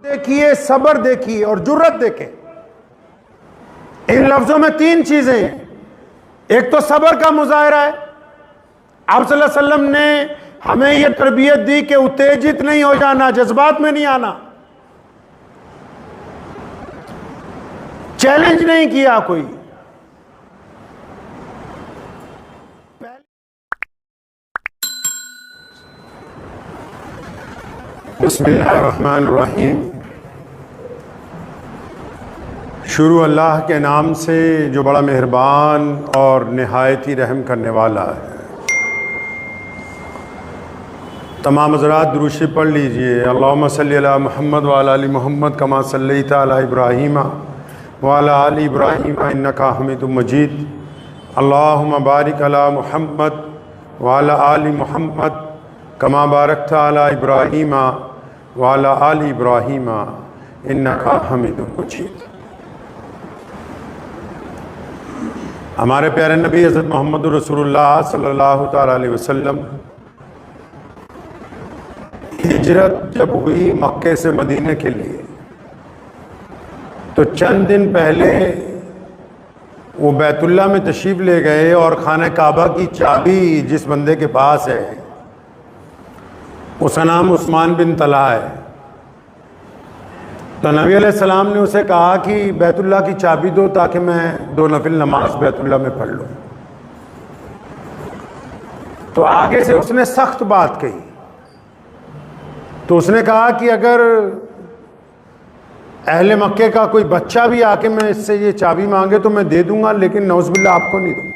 دیکھیے، صبر دیکھیے اور جرت دیکھیں۔ ان لفظوں میں تین چیزیں ہیں۔ ایک تو صبر کا مظاہرہ ہے۔ آپ صلی اللہ علیہ وسلم نے ہمیں یہ تربیت دی کہ اتیجت نہیں ہو جانا، جذبات میں نہیں آنا، چیلنج نہیں کیا کوئی۔ بسم اللہ الرحمن الرحیم۔ شروع اللہ کے نام سے جو بڑا مہربان اور نہایت ہی رحم کرنے والا ہے۔ تمام حضرات درود شریف پڑھ لیجئے۔ اللہم صلی علی محمد وعلی آل محمد کما صلیت علی ابراہیم وعلی آل ابراہیم انک حمید مجید۔ اللہم بارک علی محمد وعلی آل محمد کما بارکت علی ابراہیم وعلی آل ابراہیم انک حمید مجید۔ ہمارے پیارے نبی حضرت محمد رسول اللہ صلی اللہ تعالیٰ علیہ وسلم ہجرت جب ہوئی مکے سے مدینہ کے لیے تو چند دن پہلے وہ بیت اللہ میں تشریف لے گئے، اور خانہ کعبہ کی چابی جس بندے کے پاس ہے اس کا نام عثمان بن طلحہ ہے۔ تو نبی علیہ السلام نے اسے کہا کہ بیت اللہ کی چابی دو تاکہ میں 2 نفل نماز بیت اللہ میں پڑھ لوں۔ تو آگے سے اس نے سخت بات کہی۔ تو اس نے کہا کہ اگر اہل مکے کا کوئی بچہ بھی آ کے میں اس سے یہ چابی مانگے تو میں دے دوں گا، لیکن نعوذ باللہ آپ کو نہیں دوں گا۔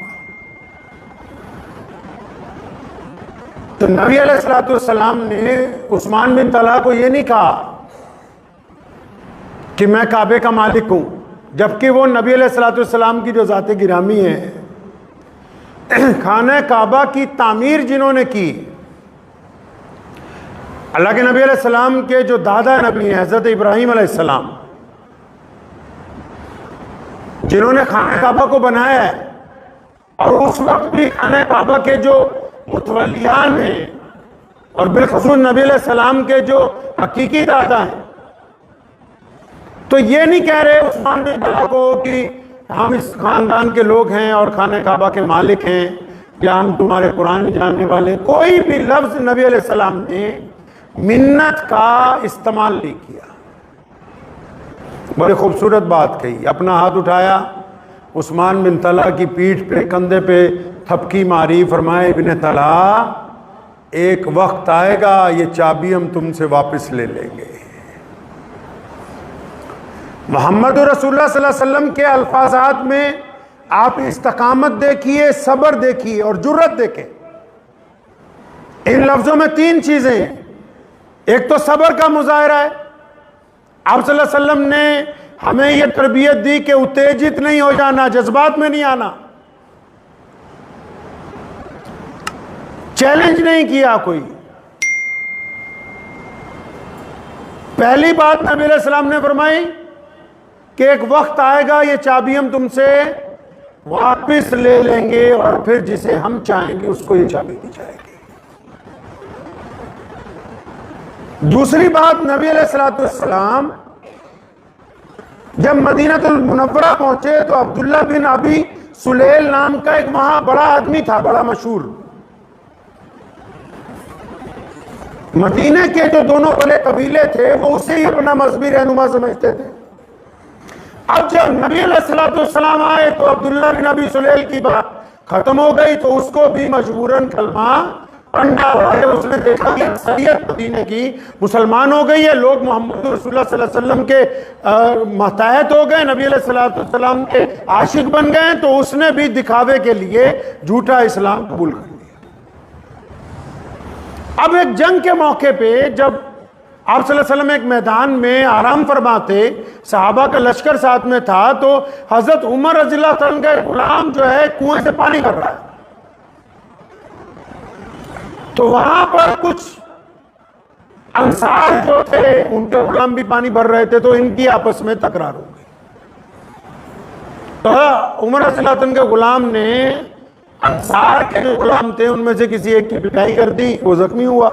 تو نبی علیہ السلام نے عثمان بن طلحہ کو یہ نہیں کہا کہ میں کعبے کا مالک ہوں، جبکہ وہ نبی علیہ السلام کی جو ذات گرامی ہے، خانہ کعبہ کی تعمیر جنہوں نے کی، اللہ کے نبی علیہ السلام کے جو دادا نبی ہیں حضرت ابراہیم علیہ السلام، جنہوں نے خانہ کعبہ کو بنایا ہے، اور اس وقت بھی خانہ کعبہ کے جو متولیان ہیں اور بالخصوص نبی علیہ السلام کے جو حقیقی دادا ہیں، تو یہ نہیں کہہ رہے عثمان بن طلحہ کو کہ ہم اس خاندان کے لوگ ہیں اور خانہ کعبہ کے مالک ہیں یا ہم تمہارے قرآن جاننے والے۔ کوئی بھی لفظ نبی علیہ السلام نے منت کا استعمال نہیں کیا۔ بڑی خوبصورت بات کہی، اپنا ہاتھ اٹھایا، عثمان بن طلحہ کی پیٹھ پہ، کندھے پہ تھپکی ماری، فرمائے ابن طلحہ ایک وقت آئے گا یہ چابی ہم تم سے واپس لے لیں گے۔ محمد رسول اللہ صلی اللہ علیہ وسلم کے الفاظات میں آپ استقامت دیکھیے، صبر دیکھیے اور جرت دیکھیں۔ ان لفظوں میں تین چیزیں ہیں۔ ایک تو صبر کا مظاہرہ ہے۔ آپ صلی اللہ علیہ وسلم نے ہمیں یہ تربیت دی کہ اتیجت نہیں ہو جانا، جذبات میں نہیں آنا، چیلنج نہیں کیا کوئی۔ پہلی بات نبی علیہ السلام نے فرمائی کہ ایک وقت آئے گا یہ چابی ہم تم سے واپس لے لیں گے، اور پھر جسے ہم چاہیں گے اس کو یہ چابی دی جائے گی۔ دوسری بات، نبی علیہ السلام جب مدینہ المنورہ پہنچے تو عبداللہ بن ابی سلیل نام کا ایک وہاں بڑا آدمی تھا، بڑا مشہور۔ مدینہ کے جو دونوں بڑے قبیلے تھے وہ اسے ہی اپنا مذہبی رہنما سمجھتے تھے۔ اب جب نبی علیہ السلام آئے تو عبداللہ بن ابی سلیل کی بات ختم ہو گئی، تو اس کو بھی مجبوراً کلمہ پڑھنا پڑا۔ اس نے دیکھا کہ اکثریت مدینے کی مسلمان ہو گئی ہے، لوگ محمد رسول اللہ صلی اللہ علیہ وسلم کے ماتحت ہو گئے، نبی علیہ السلام کے عاشق بن گئے، تو اس نے بھی دکھاوے کے لیے جھوٹا اسلام قبول کر لیا۔ اب ایک جنگ کے موقع پہ جب آپ صلی اللہ علیہ وسلم ایک میدان میں آرام فرماتے، صحابہ کا لشکر ساتھ میں تھا، تو حضرت عمر رضی اللہ عنہ کا غلام جو ہے کنویں سے پانی بھر رہا ہے، تو وہاں پر کچھ انصار جو تھے ان کے غلام بھی پانی بھر رہے تھے، تو ان کی آپس میں تکرار ہو گئی۔ تو عمر رضی اللہ عنہ کے غلام نے انصار کے جو غلام تھے ان میں سے کسی ایک کی پٹائی کر دی، وہ زخمی ہوا۔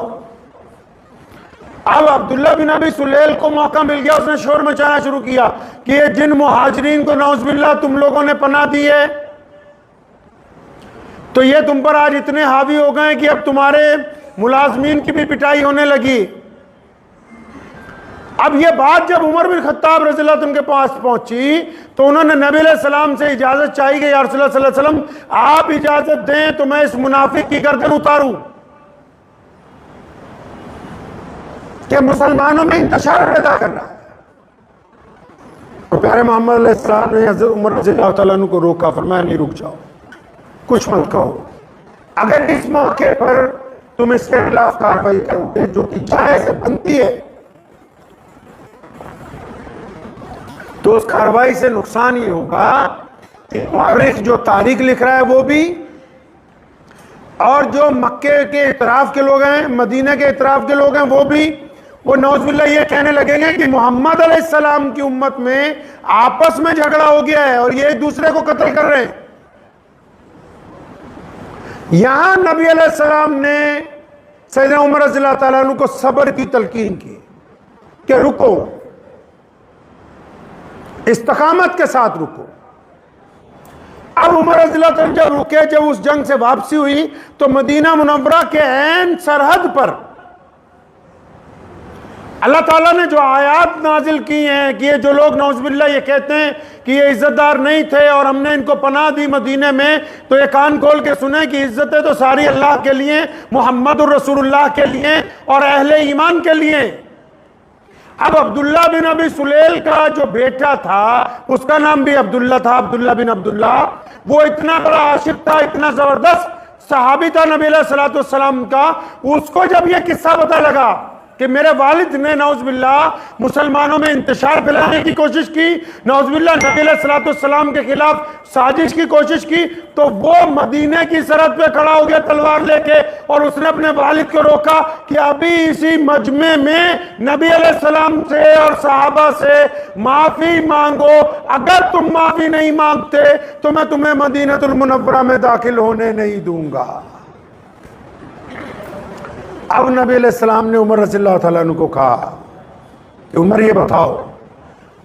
اب عبداللہ بن ابی سلیل کو موقع مل گیا، اس نے شور مچانا شروع کیا کہ یہ جن مہاجرین کو نعوذ باللہ تم لوگوں نے پناہ دی ہے تو یہ تم پر آج اتنے حاوی ہو گئے کہ اب تمہارے ملازمین کی بھی پٹائی ہونے لگی۔ اب یہ بات جب عمر بن خطاب رضی اللہ عنہ کے پاس پہنچی تو انہوں نے نبی علیہ السلام سے اجازت چاہی کہ یا رسول اللہ صلی اللہ علیہ وسلم آپ اجازت دیں تو میں اس منافق کی گردن اتاروں کہ مسلمانوں میں انتشار پیدا کر رہا ہے۔ تو پیارے محمد علیہ السلام نے حضرت عمر رضی اللہ عنہ کو روکا، فرمایا نہیں، رک جاؤ، کچھ مت کہو، اگر اس موقع پر تم اس کے خلاف کارروائی کرتے جو کہ جائز بنتی ہے تو اس کارروائی سے نقصان یہ ہوگا کہ مورخ جو تاریخ لکھ رہا ہے وہ بھی، اور جو مکے کے اطراف کے لوگ ہیں، مدینہ کے اطراف کے لوگ ہیں وہ بھی، وہ نعوذ باللہ یہ کہنے لگیں گے کہ محمد علیہ السلام کی امت میں آپس میں جھگڑا ہو گیا ہے اور یہ ایک دوسرے کو قتل کر رہے ہیں۔ یہاں نبی علیہ السلام نے سیدنا عمر رضی اللہ تعالیٰ عنہ کو صبر کی تلقین کی کہ رکو، استقامت کے ساتھ رکو۔ اب عمر رضی اللہ عنہ جب رکے، جب اس جنگ سے واپسی ہوئی تو مدینہ منورہ کے عین سرحد پر اللہ تعالیٰ نے جو آیات نازل کی ہیں کہ یہ جو لوگ نعوذ باللہ یہ کہتے ہیں کہ یہ عزت دار نہیں تھے اور ہم نے ان کو پناہ دی مدینے میں، تو یہ کان کھول کے سنیں کہ عزتیں تو ساری اللہ کے لیے، محمد الرسول اللہ کے لیے اور اہل ایمان کے لیے۔ اب عبداللہ بن ابی سلیل کا جو بیٹا تھا اس کا نام بھی عبداللہ تھا، عبداللہ بن عبداللہ، وہ اتنا بڑا عاشق تھا، اتنا زبردست صحابی تھا نبی علیہ السلام کا۔ اس کو جب یہ قصہ پتہ لگا کہ میرے والد نے نعوذ باللہ مسلمانوں میں انتشار پھیلانے کی کوشش کی، نعوذ باللہ نبی علیہ السلام کے خلاف سازش کی کوشش کی، تو وہ مدینے کی سرحد پہ کھڑا ہو گیا تلوار لے کے، اور اس نے اپنے والد کو روکا کہ ابھی اسی مجمع میں نبی علیہ السلام سے اور صحابہ سے معافی مانگو، اگر تم معافی نہیں مانگتے تو میں تمہیں مدینہ المنورہ میں داخل ہونے نہیں دوں گا۔ اب نبی علیہ السلام نے عمر رضی اللہ تعالیٰ عنہ کو کہا کہ عمر یہ بتاؤ،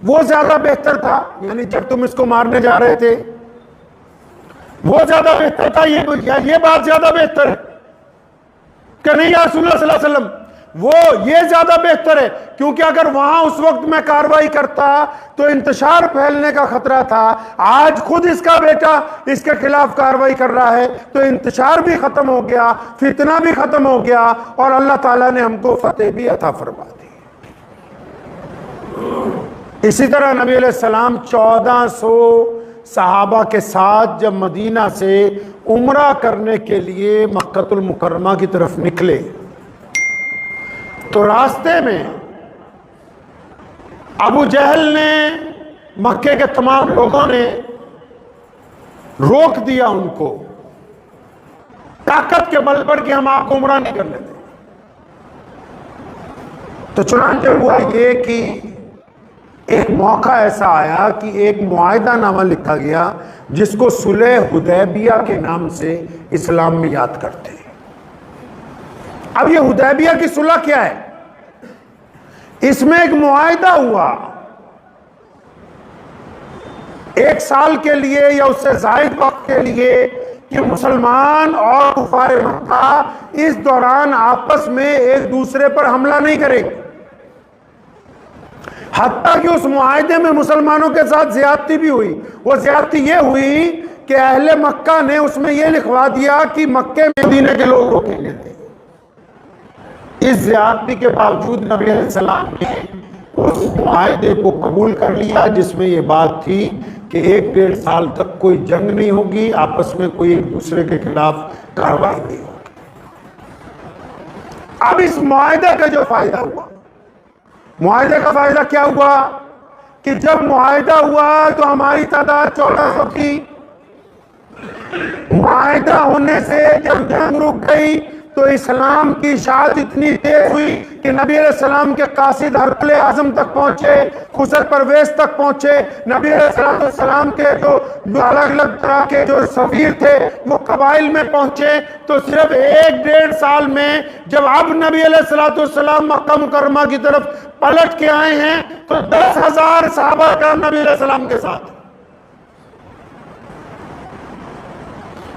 وہ زیادہ بہتر تھا، یعنی جب تم اس کو مارنے جا رہے تھے وہ زیادہ بہتر تھا، یہ بات زیادہ بہتر ہے کہ نہیں یا رسول اللہ صلی اللہ علیہ وسلم؟ وہ یہ زیادہ بہتر ہے، کیونکہ اگر وہاں اس وقت میں کارروائی کرتا تو انتشار پھیلنے کا خطرہ تھا، آج خود اس کا بیٹا اس کے خلاف کارروائی کر رہا ہے تو انتشار بھی ختم ہو گیا، فتنہ بھی ختم ہو گیا، اور اللہ تعالیٰ نے ہم کو فتح بھی عطا فرما دی۔ اسی طرح نبی علیہ السلام 1400 صحابہ کے ساتھ جب مدینہ سے عمرہ کرنے کے لیے مکہ المکرمہ کی طرف نکلے تو راستے میں ابو جہل نے، مکے کے تمام لوگوں نے روک دیا ان کو طاقت کے بل پر کہ ہم آپ کو عمرہ نہیں کرنے دیں۔ تو چنانچہ ہوا یہ کہ ایک موقع ایسا آیا کہ ایک معاہدہ نامہ لکھا گیا جس کو صلح حدیبیہ کے نام سے اسلام میں یاد کرتے ہیں۔ اب یہ حدیبیہ کی صلح کیا ہے؟ اس میں ایک معاہدہ ہوا 1 سال کے لیے یا اس سے زائد وقت کے لیے کہ مسلمان اور کفار مکہ اس دوران آپس میں ایک دوسرے پر حملہ نہیں کریں گے، حتیٰ کہ اس معاہدے میں مسلمانوں کے ساتھ زیادتی بھی ہوئی۔ وہ زیادتی یہ ہوئی کہ اہل مکہ نے اس میں یہ لکھوا دیا کہ مکے میں مدینے کے لوگ روکیں گے۔ اس زیادتی کے باوجود نبی علیہ السلام نے اس معاہدے کو قبول کر لیا جس میں یہ بات تھی کہ 1-1.5 سال تک کوئی جنگ نہیں ہوگی، آپس میں کوئی ایک دوسرے کے خلاف کارروائی نہیں ہوگی۔ اب اس معاہدے کا جو فائدہ ہوا، معاہدے کا فائدہ کیا ہوا کہ جب معاہدہ ہوا تو ہماری تعداد 1400 تھی، معاہدہ ہونے سے جب جنگ رک گئی تو اسلام کی اشاعت اتنی تیز ہوئی کہ نبی علیہ السلام کے قاصد ہرقل اعظم تک پہنچے، خسر پرویز تک پہنچے، نبی علیہ السلام کے جو الگ الگ طرح کے جو سفیر تھے وہ قبائل میں پہنچے۔ تو صرف 1-1.5 سال میں جب اب نبی علیہ السلام مکہ مکرمہ کی طرف پلٹ کے آئے ہیں تو 10,000 صحابہ کا نبی علیہ السلام کے ساتھ۔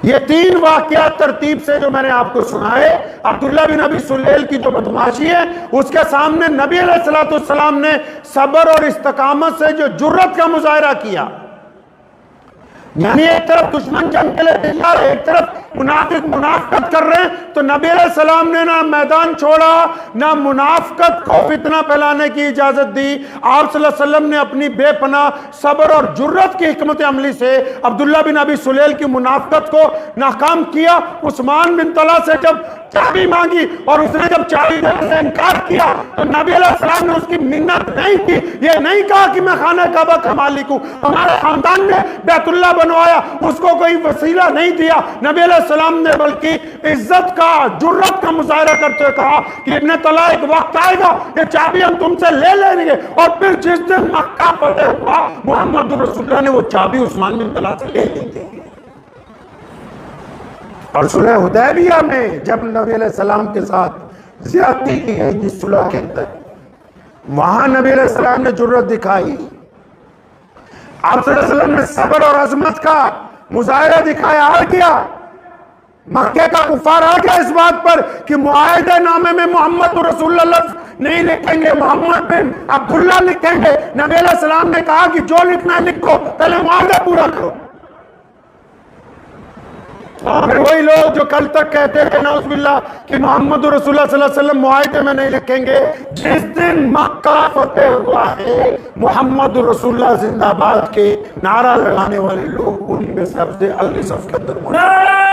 یہ 3 واقعات ترتیب سے جو میں نے آپ کو سنائے، عبداللہ بن ابی سلیل کی جو بدماشی ہے اس کے سامنے نبی علیہ السلام نے صبر اور استقامت سے جو جرت کا مظاہرہ کیا، یعنی ایک طرف دشمن جنگ کے لیے تیار ہے، ایک طرف منافقت کر رہے ہیں، تو نبی علیہ السلام نے نہ میدان چھوڑا، نہ منافقت کو فتنہ پھیلانے کی اجازت دی۔ آپ صلی اللہ علیہ وسلم نے اپنی بے پناہ صبر اور جرت کی حکمت عملی سے عبداللہ بن ابی سلیل کی منافقت کو ناکام کیا۔ عثمان بن طلحہ سے جب چابی مانگی اور اس نے جب چابی دینے سے انکار کیا تو نبی علیہ السلام نے اس کی منت نہیں کی، یہ نہیں کہا کہ میں خانہ کعبہ کا مالک ہوں، ہمارے خاندان نے بیت اللہ بنوایا، اس کو کوئی وسیلہ نہیں دیا۔ نبی علیہ السلام نے بلکہ عزت کا، جرت کا مظاہرہ کرتے ہوئے کہا کہ ابن طلحہ ایک وقت آئے گا یہ چابی ہم تم سے لے لیں گے، اور پھر جس دن مکہ فتح ہوا محمد رسول اللہ نے وہ چابی عثمان بن طلحہ سے لے لی تھی۔ اور صلح حدیبیہ میں جب نبی علیہ السلام کے ساتھ زیادتی کی گئی جس صلح کے اندر، وہاں نبی علیہ السلام نے جرت دکھائی، آپ صلی اللہ علیہ وسلم نے صبر اور عظمت کا مظاہرہ دکھایا۔ اور کیا مکہ کا کفار آ گیا اس بات پر کہ معاہدہ نامے میں محمد رسول اللہ نہیں لکھیں گے، محمد بن عبداللہ لکھیں گے۔ نبی علیہ السلام نے کہا کہ جو لکھنا ہے لکھو، پہلے معاہدہ پورا کرو۔ اور وہی لوگ جو کل تک کہتے تھے نعوذ باللہ کہ محمد رسول اللہ صلی اللہ علیہ وسلم معاہدے میں نہیں لکھیں گے، جس دن مکہ فتح ہوا ہے محمد رسول اللہ زندہ باد کے نعرہ لگانے والے لوگ ان میں سب سے اگلی صف کے اندر موجود ہیں۔